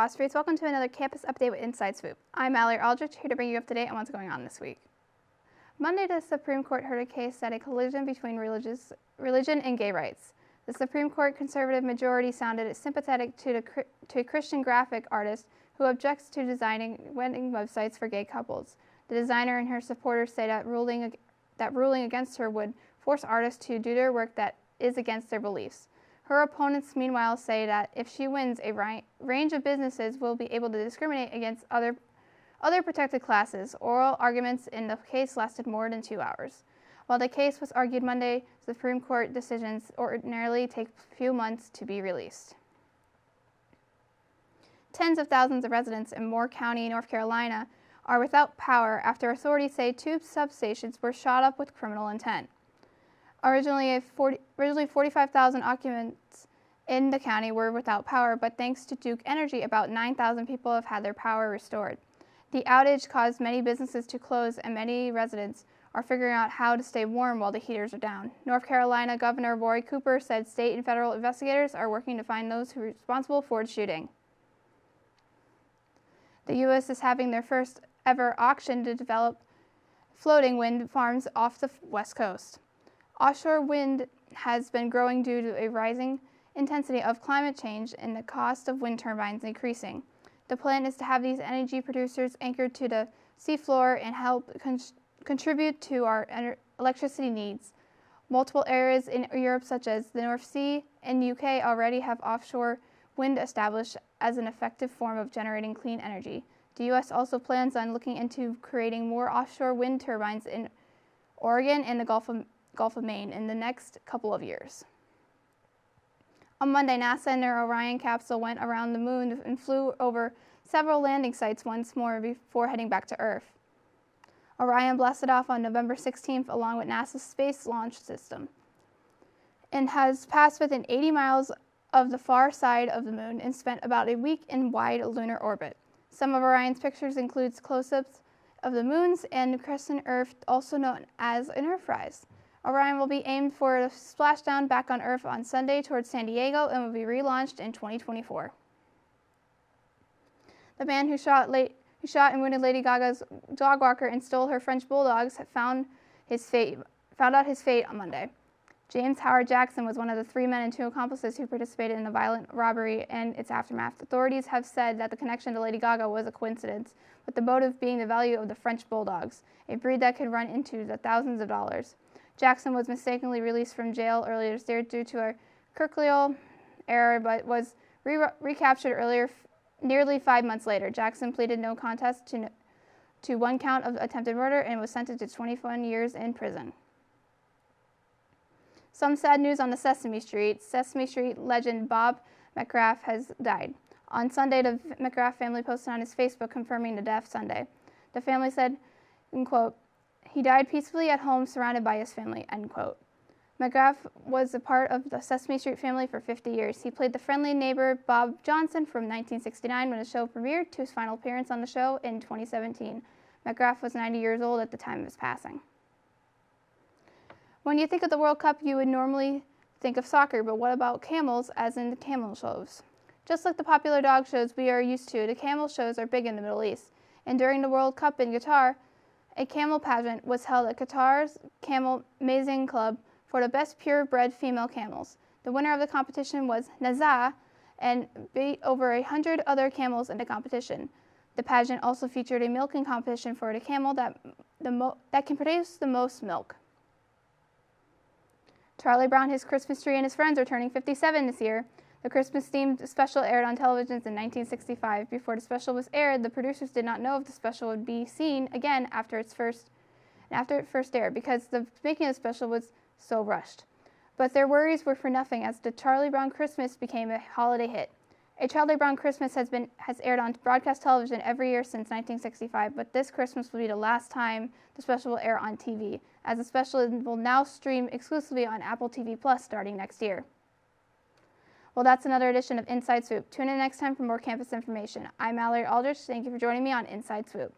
Ospreys. Welcome to another campus update with Inside Swoop. I'm Malorie Aldrich, here to bring you up to date on what's going on this week. Monday, the Supreme Court heard a case at a collision between religion and gay rights. The Supreme Court conservative majority sounded sympathetic to a Christian graphic artist who objects to designing wedding websites for gay couples. The designer and her supporters say that ruling against her would force artists to do their work that is against their beliefs. Her opponents, meanwhile, say that if she wins, a range of businesses will be able to discriminate against other protected classes. Oral arguments in the case lasted more than 2 hours. While the case was argued Monday, Supreme Court decisions ordinarily take a few months to be released. Tens of thousands of residents in Moore County, North Carolina, are without power after authorities say 2 substations were shot up with criminal intent. Originally 45,000 occupants in the county were without power, but thanks to Duke Energy, about 9,000 people have had their power restored. The outage caused many businesses to close, and many residents are figuring out how to stay warm while the heaters are down. North Carolina Governor Roy Cooper said state and federal investigators are working to find those who are responsible for the shooting. The U.S. is having their first ever auction to develop floating wind farms off the West Coast. Offshore wind has been growing due to a rising intensity of climate change and the cost of wind turbines increasing. The plan is to have these energy producers anchored to the seafloor and help contribute to our electricity needs. Multiple areas in Europe, such as the North Sea and UK, already have offshore wind established as an effective form of generating clean energy. The U.S. also plans on looking into creating more offshore wind turbines in Oregon and the Gulf of Maine in the next couple of years. On Monday, NASA and their Orion capsule went around the moon and flew over several landing sites once more before heading back to Earth. Orion blasted off on November 16th along with NASA's Space Launch System and has passed within 80 miles of the far side of the moon and spent about a week in wide lunar orbit. Some of Orion's pictures include close-ups of the moons and crescent Earth, also known as an Earthrise. Orion will be aimed for a splashdown back on Earth on Sunday towards San Diego and will be relaunched in 2024. The man who shot and wounded Lady Gaga's dog walker and stole her French bulldogs found out his fate on Monday. James Howard Jackson was one of the 3 men and 2 accomplices who participated in the violent robbery and its aftermath. Authorities have said that the connection to Lady Gaga was a coincidence, with the motive being the value of the French bulldogs, a breed that could run into the thousands of dollars. Jackson was mistakenly released from jail earlier this year due to a clerical error, but was recaptured earlier, nearly 5 months later. Jackson pleaded no contest to 1 count of attempted murder and was sentenced to 21 years in prison. Some sad news on the Sesame Street. Sesame Street legend Bob McGrath has died. On Sunday, the McGrath family posted on his Facebook confirming the death Sunday. The family said, in quote, "He died peacefully at home surrounded by his family," end quote. McGrath was a part of the Sesame Street family for 50 years. He played the friendly neighbor Bob Johnson from 1969 when the show premiered to his final appearance on the show in 2017. McGrath was 90 years old at the time of his passing. When you think of the World Cup, you would normally think of soccer, but what about camels, as in the camel shows? Just like the popular dog shows we are used to, the camel shows are big in the Middle East. And during the World Cup in Qatar, a camel pageant was held at Qatar's Camel Mazing Club for the best purebred female camels. The winner of the competition was Naza and beat over 100 other camels in the competition. The pageant also featured a milking competition for the camel that can produce the most milk. Charlie Brown, His Christmas Tree, and His Friends are turning 57 this year. The Christmas-themed special aired on televisions in 1965. Before the special was aired, the producers did not know if the special would be seen again after it first aired, because the making of the special was so rushed. But their worries were for nothing, as the Charlie Brown Christmas became a holiday hit. A Charlie Brown Christmas has aired on broadcast television every year since 1965, but this Christmas will be the last time the special will air on TV, as the special will now stream exclusively on Apple TV Plus starting next year. Well, that's another edition of Inside Swoop. Tune in next time for more campus information. I'm Malorie Aldrich. Thank you for joining me on Inside Swoop.